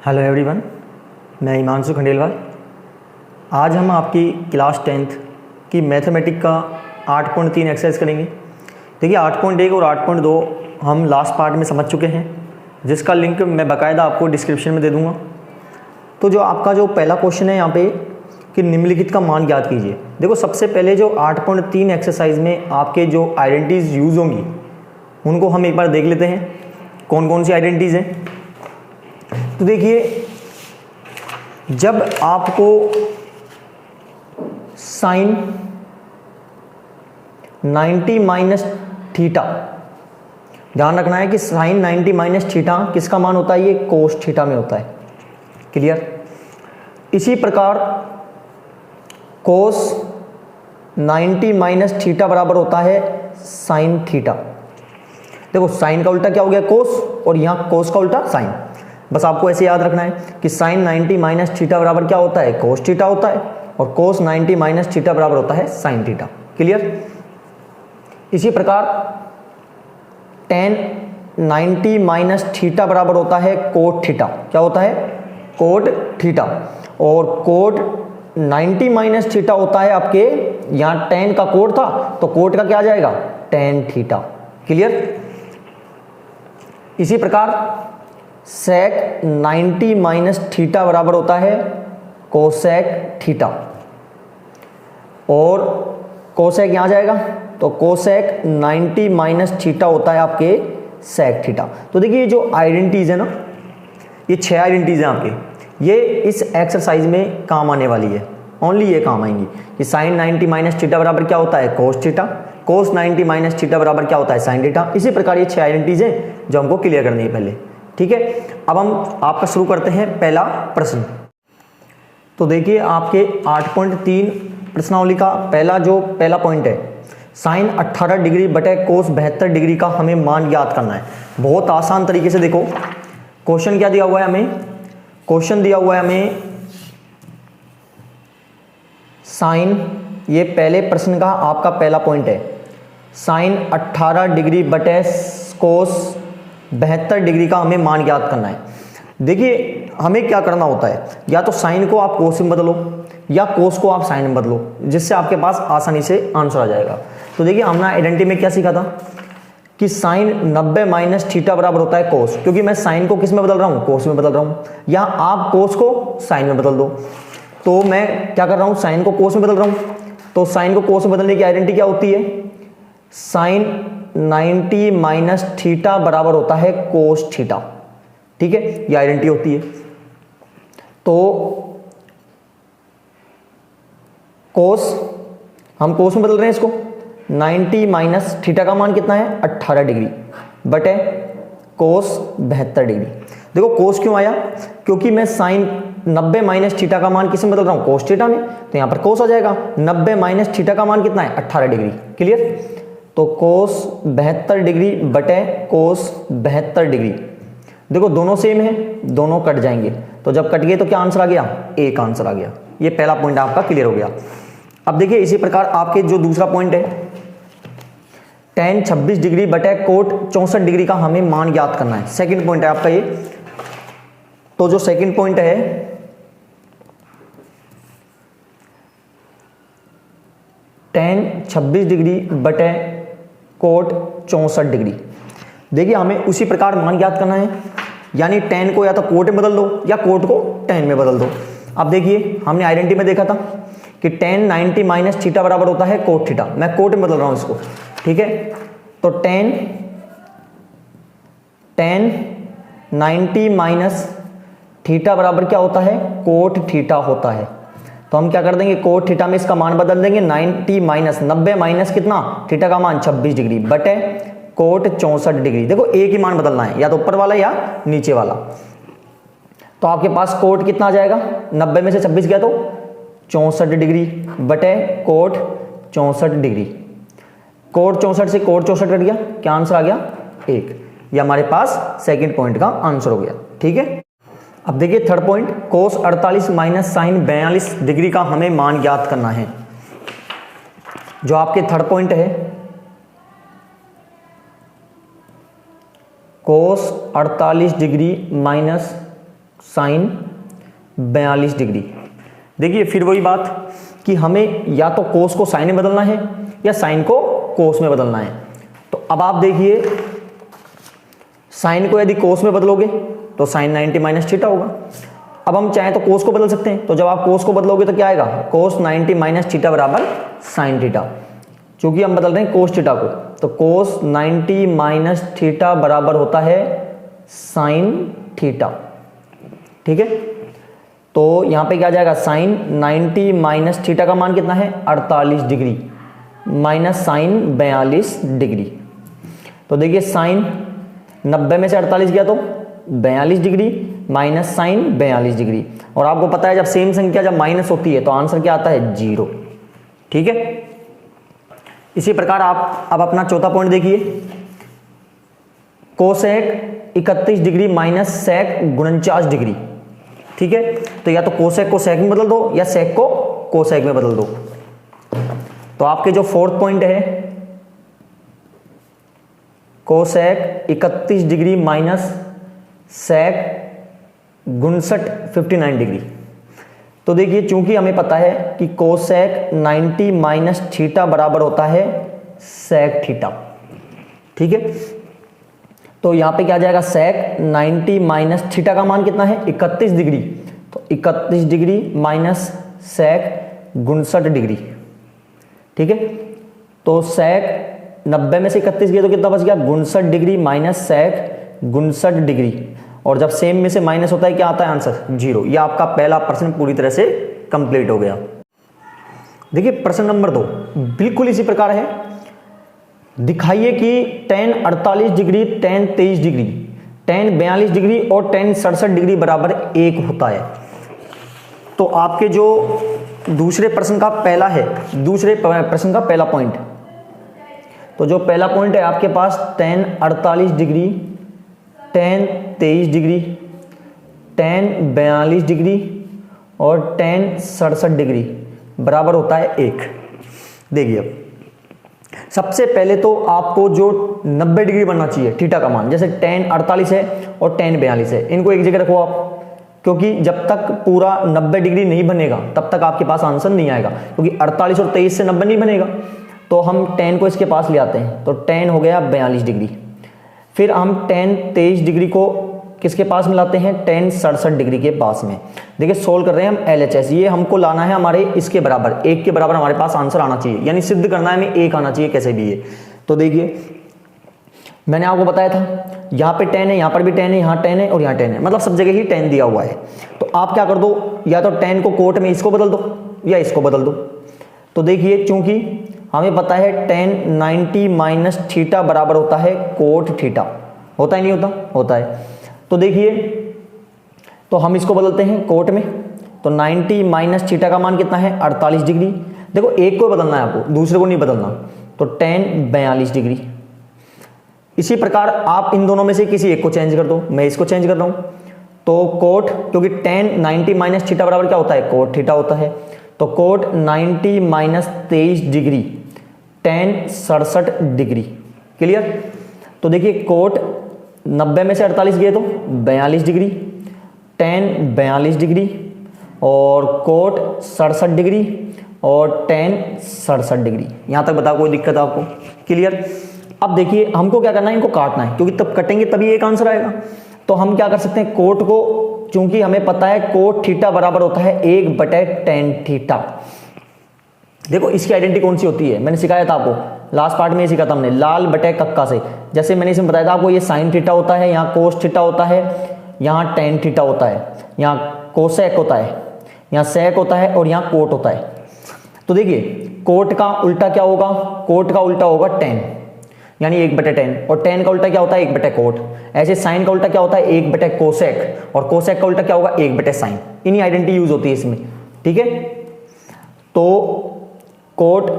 Hello everyone, मैं हिमांशु खंडेलवाल। आज हम आपकी क्लास 10th की मैथमेटिक का 8.3 एक्सरसाइज करेंगे। देखिए 8.1 और 8.2 हम लास्ट पार्ट में समझ चुके हैं, जिसका लिंक मैं बाकायदा आपको डिस्क्रिप्शन में दे दूंगा। तो जो आपका जो पहला क्वेश्चन है यहाँ पे कि निम्नलिखित का मान ज्ञात कीजिए। देखो सबसे पहले जो 8.3 एक्सरसाइज में आपके जो आइडेंटिटीज़ यूज़ होंगी उनको हम एक बार देख लेते हैं कौन कौन सी आइडेंटिटीज़ हैं। तो देखिए जब आपको साइन 90 माइनस थीटा, ध्यान रखना है कि साइन 90 माइनस थीटा किसका मान होता है, ये कोस थीटा में होता है। क्लियर। इसी प्रकार कोस 90 माइनस थीटा बराबर होता है साइन थीटा। देखो साइन का उल्टा क्या हो गया, कोस, और यहां कोस का उल्टा साइन। बस आपको ऐसे याद रखना है कि साइन 90 माइनस थीटा बराबर क्या होता है, कोस थीटा होता है, और कोस 90 माइनस थीटा बराबर होता है साइन थीटा। क्लियर। इसी प्रकार टेन 90 माइनस थीटा बराबर होता है कोट थीटा। क्या होता है, कोट थीटा। और कोट 90 माइनस थीटा होता है आपके, यहां टेन का कोट था तो कोट का क्या आ जाएगा, टेन थीटा। क्लियर। इसी प्रकार सेक 90 माइनस थीटा बराबर होता है कोसेक थीटा, और कोसेक यहां जाएगा तो कोसेक 90 माइनस थीटा होता है आपके सेक थीटा। तो देखिए ये जो आइडेंटिटीज है ना, ये 6 आइडेंटिटीज हैं आपके, ये इस एक्सरसाइज में काम आने वाली है। ओनली ये काम आएंगी कि साइन 90 माइनस थीटा बराबर क्या होता है, कोस थीटा, कोस 90 माइनस थीटा बराबर क्या होता है, साइन थीटा। इसी प्रकार ये 6 आइडेंटिटीज हैं जो हमको क्लियर करनी है पहले। ठीक है, अब हम आपका शुरू करते हैं पहला प्रश्न। तो देखिए आपके 8.3 प्रश्नावली का पहला पॉइंट है, साइन 18 डिग्री बटे कोस 72 डिग्री का हमें मान ज्ञात करना है। बहुत आसान तरीके से देखो क्वेश्चन क्या दिया हुआ है हमें, क्वेश्चन दिया हुआ है हमें साइन, ये पहले प्रश्न का आपका पहला पॉइंट है, साइन 18 डिग्री बटे कोस 72 डिग्री का हमें मान ज्ञात करना है। देखिए हमें क्या करना होता है, या तो साइन को आप कोस में बदलो या कोस को आप साइन में बदलो, जिससे आपके पास आसानी से आंसर आ जाएगा। तो देखिए हमने आइडेंटिटी में क्या सीखा था कि साइन 90 माइनस थीटा बराबर होता है कोस, क्योंकि मैं साइन को किस में बदल रहा हूँ, कोस में बदल रहा हूँ, या आप कोस को साइन में बदल दो। तो मैं क्या कर रहा हूँ, साइन को कोस में बदल रहा हूँ, तो साइन को कोस में बदलने की आइडेंटिटी क्या होती है, साइन 90 माइनस थीटा बराबर होता है कोस थीटा। ठीक है, ये आइडेंटिटी होती है। तो कोस, हम कोस में बदल रहे हैं इसको, 90 माइनस थीटा का मान कितना है, 18 डिग्री बटे कोस 72 डिग्री। देखो कोस क्यों आया, क्योंकि मैं साइन 90 माइनस थीटा का मान किस में बदल रहा हूं, कोस थीटा में, तो यहां पर कोस आ जाएगा। 90 माइनस थीटा का मान कितना है, 18 डिग्री। क्लियर। तो कोस 72 डिग्री बटे कोस 72 डिग्री, देखो दोनों सेम है, दोनों कट जाएंगे, तो जब कट गए तो क्या आंसर आ गया, एक आंसर आ गया। ये पहला पॉइंट आपका क्लियर हो गया। अब देखिए इसी प्रकार आपके जो दूसरा पॉइंट है, टेन 26 डिग्री बटे कोट 64 डिग्री का हमें मान ज्ञात करना है। सेकंड पॉइंट है आपका ये। तो जो सेकंड पॉइंट है, टेन 26 डिग्री बटे कोट 64 डिग्री, देखिए हमें उसी प्रकार मान ज्ञात करना है, यानी टेन को या तो कोट में बदल दो या कोट को टेन में बदल दो। अब देखिए हमने आइडेंटिटी में देखा था कि टेन 90 माइनस थीटा बराबर होता है कोट थीटा, मैं कोट में बदल रहा हूं इसको। ठीक है, तो टेन 90 माइनस थीटा बराबर क्या होता है, कोट थीटा होता है। तो हम क्या कर देंगे, कोट थीटा में इसका मान बदल देंगे, 90 माइनस 90 माइनस कितना, थीटा का मान 26 डिग्री बटे कोट 64 डिग्री। देखो एक ही मान बदलना है, या तो ऊपर वाला या नीचे वाला। तो आपके पास कोट कितना आ जाएगा, 90 में से 26 गया तो 64 डिग्री बटे कोट 64 डिग्री। कोट 64 से कोट 64 कट गया, क्या आंसर आ गया, एक। ये हमारे पास सेकंड पॉइंट का आंसर हो गया। ठीक है, अब देखिए थर्ड पॉइंट, कोस 48 माइनस साइन 42 डिग्री का हमें मान ज्ञात करना है। जो आपके थर्ड पॉइंट है, कोस 48 डिग्री माइनस साइन 42 डिग्री। देखिए फिर वही बात कि हमें या तो कोस को साइन में बदलना है या साइन को कोस में बदलना है। तो अब आप देखिए, साइन को यदि कोस में बदलोगे तो साइन 90 माइनस थीटा होगा। अब हम चाहें तो कोस को बदल सकते हैं, तो जब आप कोस को बदलोगे तो क्या आएगा, कोस 90 माइनस थीटा बराबर साइन थीटा। क्योंकि हम बदल रहे हैं कोस थीटा को, तो कोस 90 माइनस थीटा बराबर होता है साइन थीटा। ठीक है, तो यहां पे क्या आ जाएगा, साइन 90 माइनस थीटा का मान कितना है 48 डिग्री माइनस साइन 42 डिग्री। तो देखिए साइन 90 में से 48 गया तो 42 डिग्री माइनस साइन 42 डिग्री। और आपको पता है जब सेम संख्या जब माइनस होती है तो आंसर क्या आता है, 0। ठीक है, इसी प्रकार आप अब अपना चौथा पॉइंट देखिए, cosec 31 degree minus sec 49 degree. ठीक है, तो या तो कोसेक को सेक में बदल दो या सेक को कोसेक में बदल दो। तो आपके जो फोर्थ पॉइंट है, cosec 31 degree minus sec 59 degree. तो देखिए चूंकि हमें पता है कि कोसेक 90 माइनस थीटा बराबर होता है सेक थीटा। ठीक है, तो यहां पे क्या आ जाएगा, सेक 90 माइनस थीटा का मान कितना है 31 डिग्री, तो 31 डिग्री माइनस सेक 59 डिग्री। ठीक है, तो सेक 90 में से 31 गया तो कितना बच गया, 59 डिग्री माइनस सेक 59 डिग्री। और जब सेम में से माइनस होता है क्या आता है आंसर, 0। यह आपका पहला प्रश्न पूरी तरह से कंप्लीट हो गया। देखिए प्रश्न नंबर 2 बिल्कुल इसी प्रकार है। दिखाइए कि tan 48 degree, tan 23 degree, tan 42 degree और tan 67 डिग्री बराबर 1 होता है। तो आपके जो दूसरे प्रश्न का पहला है, दूसरे प्रश्न का पहला पॉइंट, तो जो पहला पॉइंट है आपके पास tan 48 degree, tan 23 degree, tan 42 degree और tan 67 डिग्री बराबर होता है 1। देखिए अब सबसे पहले तो आपको जो 90 डिग्री बनना चाहिए थीटा का मान, जैसे tan 48 है और tan 42 है, इनको एक जगह रखो आप, क्योंकि जब तक पूरा 90 डिग्री नहीं बनेगा तब तक आपके पास आंसर नहीं आएगा, क्योंकि 48 और 23 से 90 नहीं बनेगा। तो हम tan को इसके पास ले आते हैं, तो tan हो गया 42 डिग्री। फिर हम tan 23 डिग्री को किसके पास मिलाते हैं, tan 67 डिग्री के पास में। देखिए सोल्व कर रहे हैं हम LHS, ये हमको लाना है हमारे इसके बराबर, 1 के बराबर हमारे पास आंसर आना चाहिए, यानी सिद्ध करना है हमें 1 आना चाहिए कैसे भी ये। तो देखिए मैंने आपको बताया था यहाँ पे tan है, यहाँ पर भी tan है, यहाँ tan है और यहाँ tan है, मतलब सब जगह ही tan दिया हुआ है। तो आप क्या कर दो, या तो tan को कोट में इसको बदल दो या इसको बदल दो। तो देखिए चूंकि हमें पता है tan 90 माइनस थीटा बराबर होता है कोट थीटा, होता है नहीं होता, होता है। तो देखिए तो हम इसको बदलते हैं कोट में, तो 90 माइनस थीटा का मान कितना है 48 डिग्री। देखो एक को बदलना है आपको, दूसरे को नहीं बदलना, तो tan 42 डिग्री। इसी प्रकार आप इन दोनों में से किसी एक को चेंज कर दो, मैं इसको चेंज कर रहा हूं, तो कोट, क्योंकि tan 90 माइनस थीटा बराबर क्या होता है, कोट थीटा होता है, तो cot 90 minus 23 degree tan 67 degree. Clear. तो देखिए कोट 90 में से 48 गए तो 42 डिग्री, tan 42 डिग्री और कोट 67 डिग्री और tan 67 डिग्री। यहां तक बताओ कोई दिक्कत है आपको, क्लियर। अब देखिए हमको क्या करना है, इनको काटना है, क्योंकि तब कटेंगे तभी एक आंसर आएगा। तो हम क्या कर सकते हैं, कोट को, चूंकि हमें पता है कोट थीटा बराबर होता है 1/tan थीटा। देखो इसकी आइडेंटिटी कौन सी होती है, मैंने सिखाया था आपको लास्ट पार्ट में, ये सीखा था हमने, लाल बटे कक्का से। जैसे मैंने इसमें बताया था आपको, ये साइन थीटा होता है, यहाँ कोस थीटा होता है, यहाँ tan थीटा होता है, यहाँ कोसेक होता है, यहाँ सेक होता है और यहाँ कोट होता है। तो देखिए कोट का उल्टा क्या होगा, कोट का उल्टा होगा tan, यानी 1/tan, और tan का उल्टा क्या होता है 1/कोट। ऐसे साइन का उल्टा क्या होता है 1/कोसेक, और कोसेक का उल्टा क्या होगा 1/साइन। इन्हीं आइडेंटिटी यूज होती है इसमें, ठीक है। तो कोट,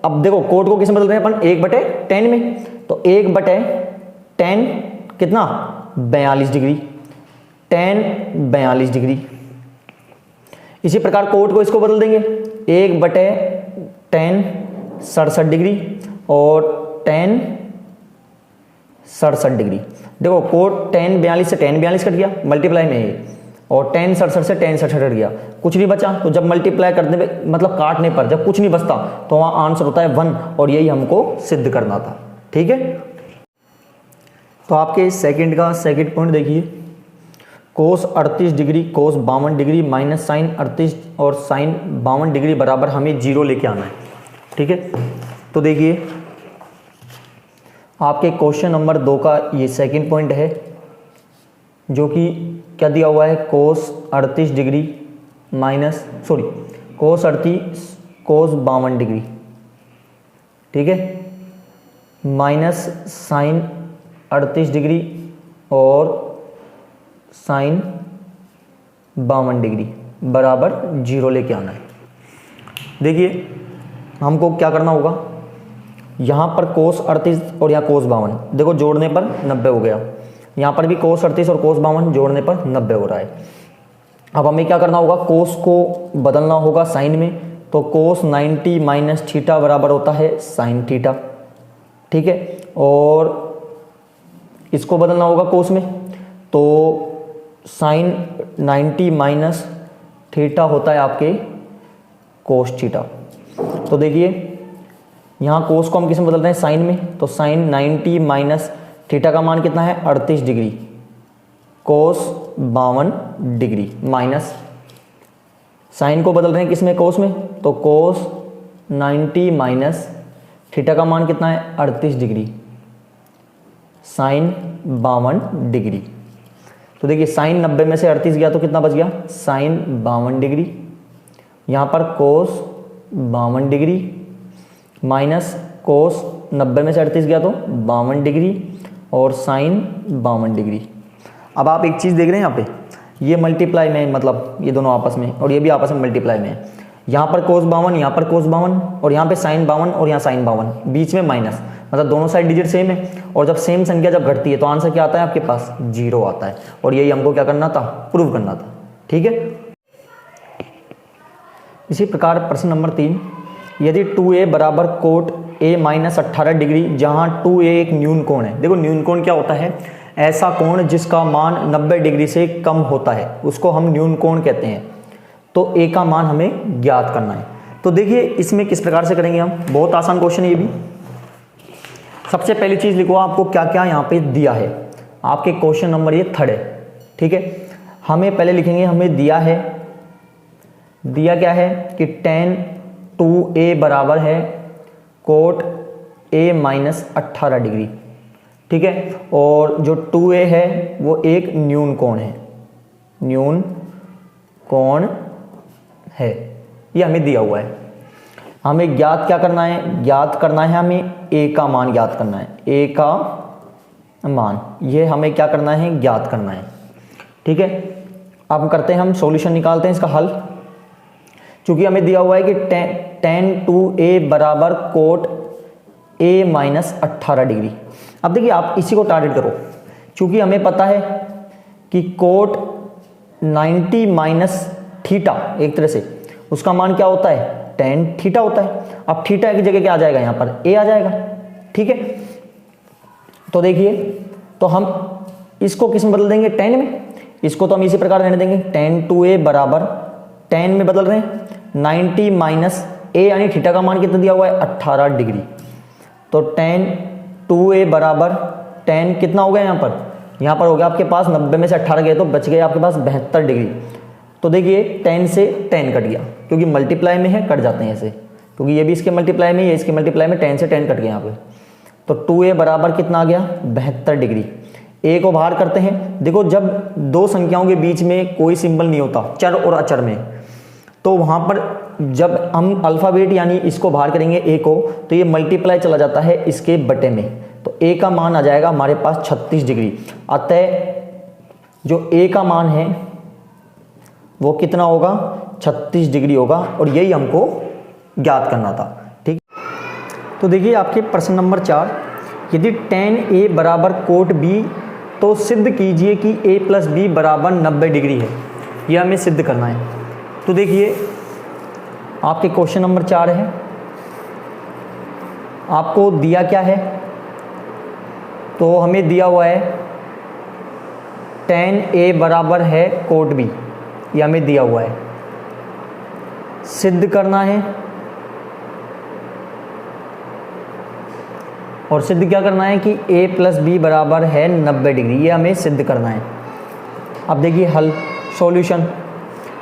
अब देखो कोट को किस में बदल रहे हैं अपन, 1/tan में, तो 1/tan कितना 42 डिग्री, tan 42 डिग्री। इसी प्रकार कोट को इसको बदल देंगे 1/tan 67 डिग्री और tan 67 डिग्री। देखो कोट tan 42 से tan 42 कट गया, मल्टीप्लाई में, और tan 67 से tan 67 हट गया, कुछ नहीं बचा। तो जब मल्टीप्लाई करने पे मतलब काटने पर जब कुछ नहीं बचता तो वहाँ आंसर होता है 1, और यही हमको सिद्ध करना था। ठीक है, तो आपके सेकंड का सेकंड पॉइंट देखिए, cos 38 degree cos 52 degree minus sine 38 और साइन 52 डिग्री बराबर हमें 0 लेके आना है। ठीक है, तो देखिए आपके क्वेश्चन नंबर 2 का ये सेकंड पॉइंट है, जो कि क्या दिया हुआ है, कोस 38 डिग्री कोस 38 कोस 52 डिग्री, ठीक है, माइनस साइन 38 डिग्री और साइन 52 डिग्री बराबर 0 लेके आना है। देखिए हमको क्या करना होगा, यहाँ पर कोस 38 और यहाँ कोस 52, देखो जोड़ने पर 90 हो गया, यहाँ पर भी कोस 38 और कोस 52 जोड़ने पर 90 हो रहा है। अब हमें क्या करना होगा, कोस को बदलना होगा साइन में, तो कोस 90 माइनस थीटा बराबर होता है साइन थीटा। ठीक है, और इसको बदलना होगा कोस में, तो साइन 90 माइनस थीटा होता है आपके कोस थीटा। तो देखिए यहाँ कोस को हम किस में बदल रहे हैं, साइन में, तो साइन 90 माइनस थीटा का मान कितना है 38 degree cos 52 degree, minus sine को बदल रहे हैं किस में, कोस में, तो कोस 90 माइनस थीटा का मान कितना है 38 डिग्री साइन 52 डिग्री। तो देखिए साइन 90 में से 38 गया तो कितना बच गया, साइन 52 डिग्री, यहाँ पर कोस 52 डिग्री माइनस कोस 90 में से 38 गया तो 52 डिग्री और साइन 52 डिग्री। अब आप एक चीज़ देख रहे हैं यहाँ पे, ये मल्टीप्लाई में, मतलब ये दोनों आपस में, और ये भी आपस में मल्टीप्लाई में है। यहाँ पर कोस 52, यहाँ पर कोस 52, और यहाँ पे साइन 52 और यहाँ साइन 52, बीच में माइनस, मतलब दोनों साइड डिजिट सेम है। और जब सेम संख्या जब घटती है तो आंसर क्या आता है आपके पास, 0 आता है। और यही हमको क्या करना था, प्रूव करना था। ठीक है, इसी प्रकार प्रश्न नंबर 3, यदि 2a बराबर कोट a माइनस 18 डिग्री, जहाँ 2a एक न्यून कोण है। देखो न्यून कोण क्या होता है, ऐसा कोण जिसका मान 90 डिग्री से कम होता है उसको हम न्यून कोण कहते हैं। तो a का मान हमें ज्ञात करना है। तो देखिए इसमें किस प्रकार से करेंगे हम, बहुत आसान क्वेश्चन है ये भी। सबसे पहली चीज़ लिखो आपको क्या क्या यहाँ पे दिया है, आपके क्वेश्चन नंबर ये 3 है। ठीक है, हमें पहले लिखेंगे, हमें दिया है, दिया क्या है कि tan 2a बराबर है कोट a माइनस 18 डिग्री। ठीक है, और जो 2a है वो एक न्यून कोण है, न्यून कोण है, ये हमें दिया हुआ है। हमें ज्ञात क्या करना है, ज्ञात करना है हमें a का मान ज्ञात करना है, a का मान, ये हमें क्या करना है, ज्ञात करना है। ठीक है, अब करते हैं हम सॉल्यूशन, निकालते हैं इसका हल। चूंकि हमें दिया हुआ है कि tan 2a बराबर कोट a माइनस 18 डिग्री। अब देखिए आप इसी को टारगेट करो, चूंकि हमें पता है कि कोट 90 माइनस थीटा एक तरह से उसका मान क्या होता है, tan थीटा होता है। अब थीटा की जगह क्या आ जाएगा, यहाँ पर a आ जाएगा। ठीक है, तो देखिए तो हम इसको किस में बदल देंगे, tan में, इसको तो हम इसी प्रकार रहने देंगे, tan 2a बराबर tan में बदल रहे हैं 90 माइनस a, यानी थीटा का मान कितना दिया हुआ है 18 डिग्री। तो tan 2a बराबर tan कितना हो गया यहाँ पर हो गया आपके पास 90 में से 18 गए तो बच गए आपके पास 72 डिग्री। तो देखिए tan से tan कट गया, क्योंकि मल्टीप्लाई में है कट जाते हैं ऐसे, क्योंकि ये भी इसके मल्टीप्लाई में, ये इसके मल्टीप्लाई में, tan से tan कट गया यहाँ पे। तो 2a बराबर कितना आ गया 72 डिग्री। a को बाहर करते हैं। देखो जब दो संख्याओं के बीच में कोई सिंबल नहीं होता, चर और अचर में, तो वहाँ पर जब हम अल्फ़ाबेट यानी इसको बाहर करेंगे a को, तो ये मल्टीप्लाई चला जाता है इसके बटे में, तो a का मान आ जाएगा हमारे पास 36 डिग्री। अतः जो a का मान है वो कितना होगा, 36 डिग्री होगा, और यही हमको ज्ञात करना था। ठीक, तो देखिए आपके प्रश्न नंबर 4, यदि tan a बराबर कोट b, तो सिद्ध कीजिए कि a प्लस बी बराबर 90 डिग्री है। यह हमें सिद्ध करना है। तो देखिए आपके क्वेश्चन नंबर 4 है, आपको दिया क्या है, तो हमें दिया हुआ है tan A बराबर है कोट B, ये हमें दिया हुआ है। सिद्ध करना है, और सिद्ध क्या करना है कि A प्लस बी बराबर है 90 डिग्री, ये हमें सिद्ध करना है। अब देखिए हल, सॉल्यूशन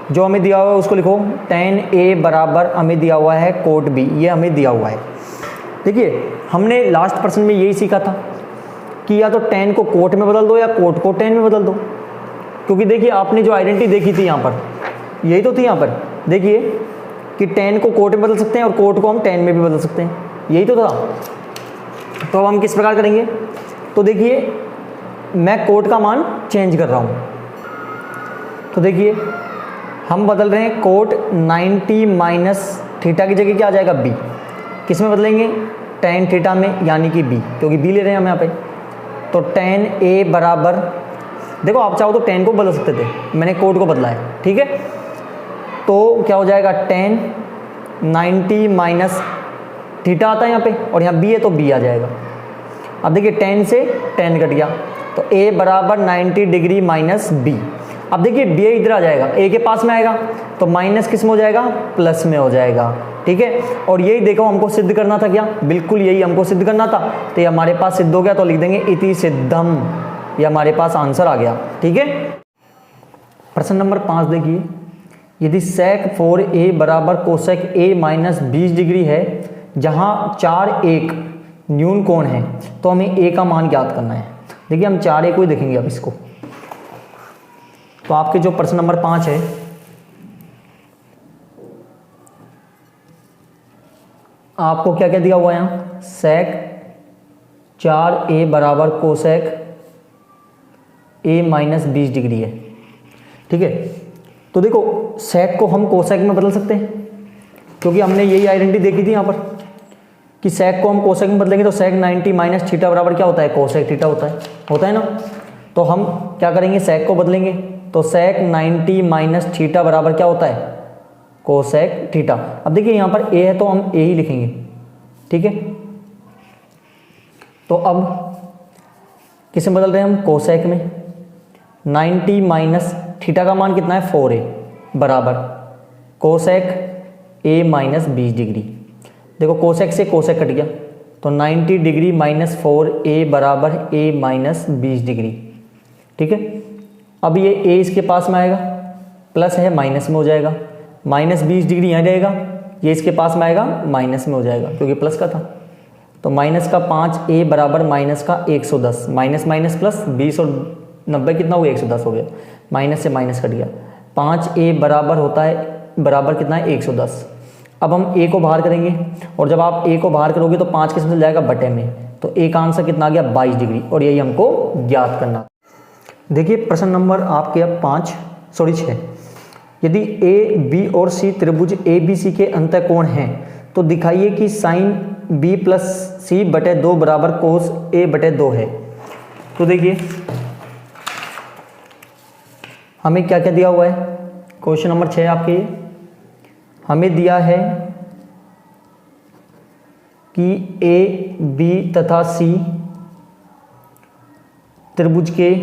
जो हमें दिया हुआ है उसको लिखो। tan A बराबर हमें दिया हुआ है कोट B, ये हमें दिया हुआ है। देखिए हमने लास्ट प्रश्न में यही सीखा था कि या तो tan को कोट में बदल दो या कोट को tan में बदल दो, क्योंकि देखिए आपने जो आइडेंटिटी देखी थी यहाँ पर, यही तो थी यहाँ पर। देखिए कि tan को कोट में बदल सकते हैं और कोट को हम tan में भी बदल सकते हैं, यही तो था। तो अब हम किस प्रकार करेंगे, तो देखिए मैं कोट का मान चेंज कर रहा हूँ। तो देखिए हम बदल रहे हैं कोट 90 माइनस थीटा की जगह क्या आ जाएगा b, किस में बदलेंगे tan थीटा में, यानी कि b, क्योंकि b ले रहे हैं हम यहाँ पे। तो tan A बराबर, देखो आप चाहो तो tan को बदल सकते थे, मैंने कोट को बदला है, ठीक है। तो क्या हो जाएगा tan 90 माइनस थीटा आता है यहाँ पे, और यहाँ b है तो b आ जाएगा। अब देखिए tan से tan कट गया, तो A बराबर 90 डिग्री माइनस b। अब देखिए b इधर आ जाएगा, a के पास में आएगा तो माइनस किस में हो जाएगा, प्लस में हो जाएगा, ठीक है। और यही देखो हमको सिद्ध करना था, क्या बिल्कुल यही हमको सिद्ध करना था। तो ये हमारे पास सिद्ध हो गया, तो लिख देंगे इति सिद्धम, ये हमारे पास आंसर आ गया, ठीक है। प्रश्न नंबर 5 देखिए, यदि sec 4a बराबर कोसेक a माइनस 20 डिग्री है, जहाँ 4 न्यून कोण है, तो हमें a का मान ज्ञात करना है। देखिए हम 4a को ही देखेंगे अब इसको। तो आपके जो प्रश्न नंबर 5 है, आपको क्या क्या दिया हुआ है यहाँ, sec 4a बराबर कोसेक a माइनस 20 डिग्री है, ठीक है। तो देखो sec को हम कोसेक में बदल सकते हैं, क्योंकि हमने यही आइडेंटिटी देखी थी यहाँ पर कि sec को हम कोसेक में बदलेंगे तो sec 90 माइनस थीटा बराबर क्या होता है, कोसेक थीटा होता है ना। तो हम क्या करेंगे, sec को बदलेंगे, तो sec 90 माइनस थीटा बराबर क्या होता है, कोसेक थीटा। अब देखिए यहाँ पर a है तो हम a ही लिखेंगे, ठीक है। तो अब किस में बदल रहे हैं हम, कोसेक में। 90 माइनस थीटा का मान कितना है, 4a बराबर कोसेक a माइनस 20 डिग्री। देखो कोसेक से कोसेक कट गया, तो 90 डिग्री माइनस 4a बराबर a माइनस 20 डिग्री, ठीक है। अब ये a इसके पास में आएगा, प्लस है माइनस में हो जाएगा, माइनस 20 डिग्री यहाँ रहेगा, ये इसके पास में आएगा माइनस में हो जाएगा, क्योंकि प्लस का था। तो माइनस का 5a बराबर माइनस का 110, माइनस माइनस प्लस 20 और 90 कितना हो गया, 110 हो गया, माइनस से माइनस कट गया। 5a बराबर होता है, बराबर कितना है, 110। अब हम a को बाहर करेंगे, और जब आप a को बाहर करोगे तो 5 किस में चल जाएगा, बटे में। तो a का आंसर कितना आ गया, 22 डिग्री, और यही हमको ज्ञात करना। देखिए प्रश्न नंबर आपके अब 6, यदि ए बी और सी त्रिभुज ए बी सी के अंतःकोण हैं, तो दिखाइए कि साइन बी प्लस सी बटे 2 बराबर कोस ए बटे 2 है। तो देखिए हमें क्या क्या दिया हुआ है, क्वेश्चन नंबर 6 आपके ये हमें दिया है कि ए बी तथा सी त्रिभुज के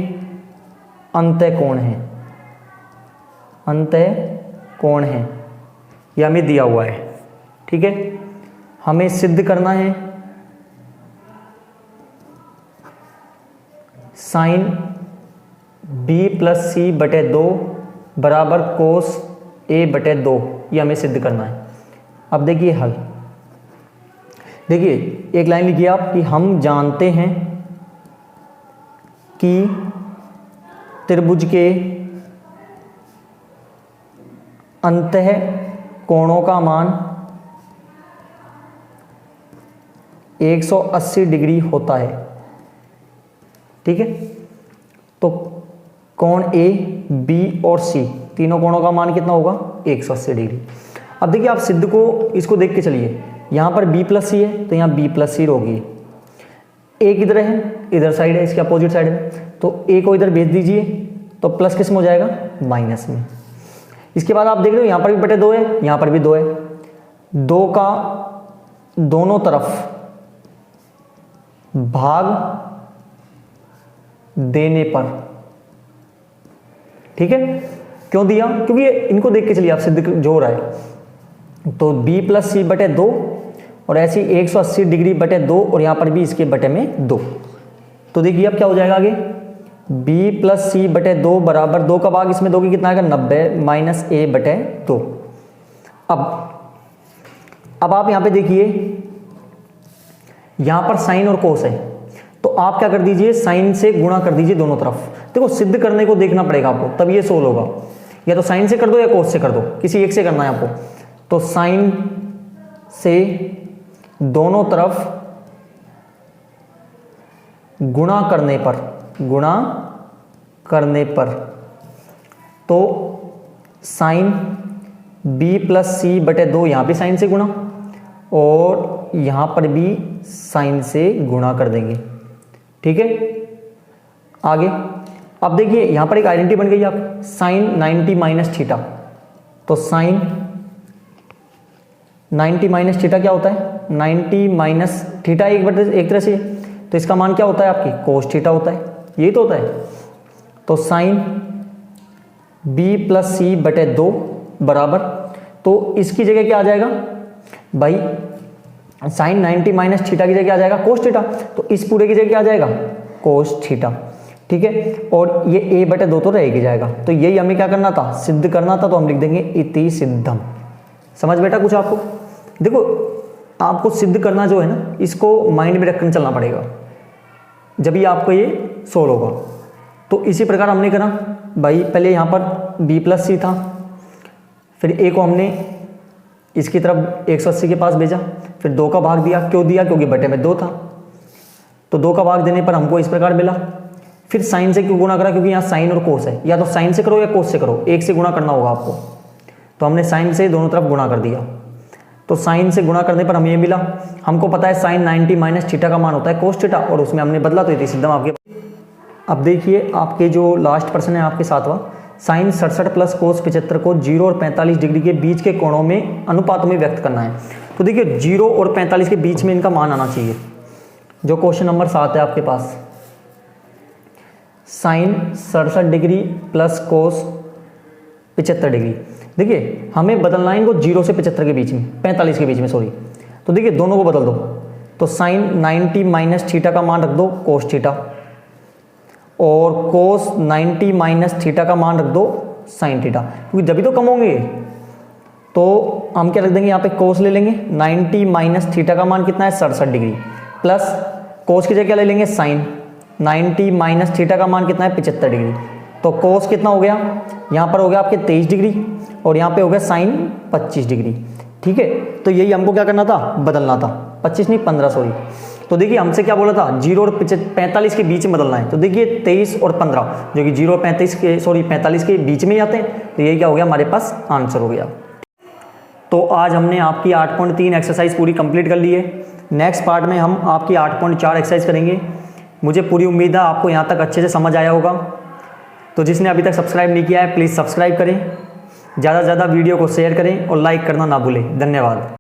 अंतःकोण हैं, अंतःकोण हैं, यह हमें दिया हुआ है, ठीक है। हमें सिद्ध करना है साइन बी प्लस सी बटे 2 बराबर कोस ए बटे 2, ये हमें सिद्ध करना है। अब देखिए हल, देखिए एक लाइन लिखिए आप कि हम जानते हैं कि त्रिभुज के अंतःकोणों का मान 180 डिग्री होता है, ठीक है। तो कोण ए बी और सी तीनों कोणों का मान कितना होगा, 180 डिग्री। अब देखिए आप सिद्ध को इसको देख के चलिए, यहाँ पर b प्लस सी है तो यहाँ b प्लस सी होगी, a किधर है, इधर साइड है, इसके अपोजिट साइड में, तो a को इधर भेज दीजिए तो प्लस किस में हो जाएगा, माइनस में। इसके बाद आप देख रहे हो यहाँ पर भी बटे 2 है, यहाँ पर भी 2 है, 2 का दोनों तरफ भाग देने पर ठीक है, क्यों दिया, क्योंकि इनको देख के चलिए आप सिद्ध जो हो रहा है। तो b प्लस सी बटे 2 और ऐसी 180 डिग्री बटे 2 और यहाँ पर भी इसके बटे में 2। तो देखिए अब क्या हो जाएगा आगे, b प्लस सी बटे 2 बराबर 2 का भाग इसमें 2 की कितना आएगा 90 माइनस a बटे 2। अब आप यहाँ पे देखिए, यहाँ पर साइन और कोस है, तो आप क्या कर दीजिए, साइन से गुणा कर दीजिए दोनों तरफ। देखो सिद्ध करने को देखना पड़ेगा आपको, तब ये सोल्व होगा। या तो साइन से कर दो या कोस से कर दो, किसी एक से करना है आपको। तो साइन से दोनों तरफ गुणा करने पर तो साइन b प्लस सी बटे 2, यहां भी साइन से गुणा और यहां पर भी साइन से गुणा कर देंगे। ठीक है, आगे अब देखिए यहां पर एक आइडेंटिटी बन गई आप, साइन 90 माइनस थीटा। तो साइन 90 माइनस थीटा क्या होता है, 90 माइनस थीटा एक तरह से, तो इसका मान क्या होता है आपकी कोस थीटा होता है, यही तो होता है। तो साइन b प्लस सी बटे 2 बराबर, तो इसकी जगह क्या आ जाएगा भाई, साइन 90 माइनस थीटा की जगह आ जाएगा कोस थीटा, तो इस पूरे की जगह क्या आ जाएगा कोस थीटा। ठीक है, और ये a बटे 2 तो रह ही जाएगा। तो यही हमें क्या करना था, सिद्ध करना था, तो हम लिख देंगे इति सिद्धम। समझ बेटा कुछ आपको, देखो आपको सिद्ध करना जो है ना, इसको माइंड में रखकर चलना पड़ेगा, जब ही आपको ये सोल्व होगा। तो इसी प्रकार हमने करा भाई, पहले यहाँ पर b प्लस सी था, फिर a को हमने इसकी तरफ 180 के पास भेजा, फिर 2 का भाग दिया, क्यों दिया, क्योंकि बटे में 2 था, तो 2 का भाग देने पर हमको इस प्रकार मिला। फिर साइन से क्यों गुणा करा, क्योंकि यहाँ साइन और कोस है, या तो साइन से करो या कोस से करो, एक से गुणा करना होगा आपको। तो हमने साइन से दोनों तरफ गुणा कर दिया, तो साइन से गुणा करने पर हमें ये मिला। हमको पता है साइन 90 माइनस थीटा का मान होता है कोस थीटा, और उसमें हमने बदला तो इति सिद्धम आपके। अब देखिए आपके जो लास्ट प्रश्न है आपके 7वां, साइन 67 प्लस कोस 75 को 0 और 45 डिग्री के बीच के कोणों में अनुपात में व्यक्त करना है। तो देखिए 0 और 45 के बीच में इनका मान आना चाहिए, जो क्वेश्चन नंबर 7 है आपके पास। Sine 67 degree plus cos 75 degree, देखिए हमें बदलना है इनको 0 से 75 के बीच में, 45 के बीच में सॉरी। तो देखिए दोनों को बदल दो, तो साइन 90 माइनस थीटा का मान रख दो कोस थीटा, और कोस 90 माइनस थीटा का मान रख दो साइन थीटा, क्योंकि जब भी तो कम होंगे। तो हम क्या रख देंगे, यहाँ पे कोस ले लेंगे, 90 माइनस थीटा का मान कितना है 67 डिग्री, प्लस कोस की जगह क्या ले लेंगे साइन, 90 माइनस थीटा का मान कितना है 75 डिग्री। तो कोस कितना हो गया, यहाँ पर हो गया आपके 23 डिग्री, और यहाँ पे हो गया साइन 25 डिग्री। ठीक है, तो यही हमको क्या करना था, बदलना था, 25 नहीं 15 सॉरी। तो देखिए हमसे क्या बोला था, 0 और 45 के बीच में बदलना है। तो देखिए 23 और 15 जो कि 0 और 45 के बीच में ही आते हैं, तो यही क्या हो गया हमारे पास आंसर हो गया। तो आज हमने आपकी 8.3 एक्सरसाइज पूरी कंप्लीट कर ली है। नेक्स्ट पार्ट में हम आपकी 8.4 एक्सरसाइज करेंगे। मुझे पूरी उम्मीद है आपको यहाँ तक अच्छे से समझ आया होगा। तो जिसने अभी तक सब्सक्राइब नहीं किया है प्लीज़ सब्सक्राइब करें, ज़्यादा से ज़्यादा वीडियो को शेयर करें और लाइक करना ना भूलें। धन्यवाद।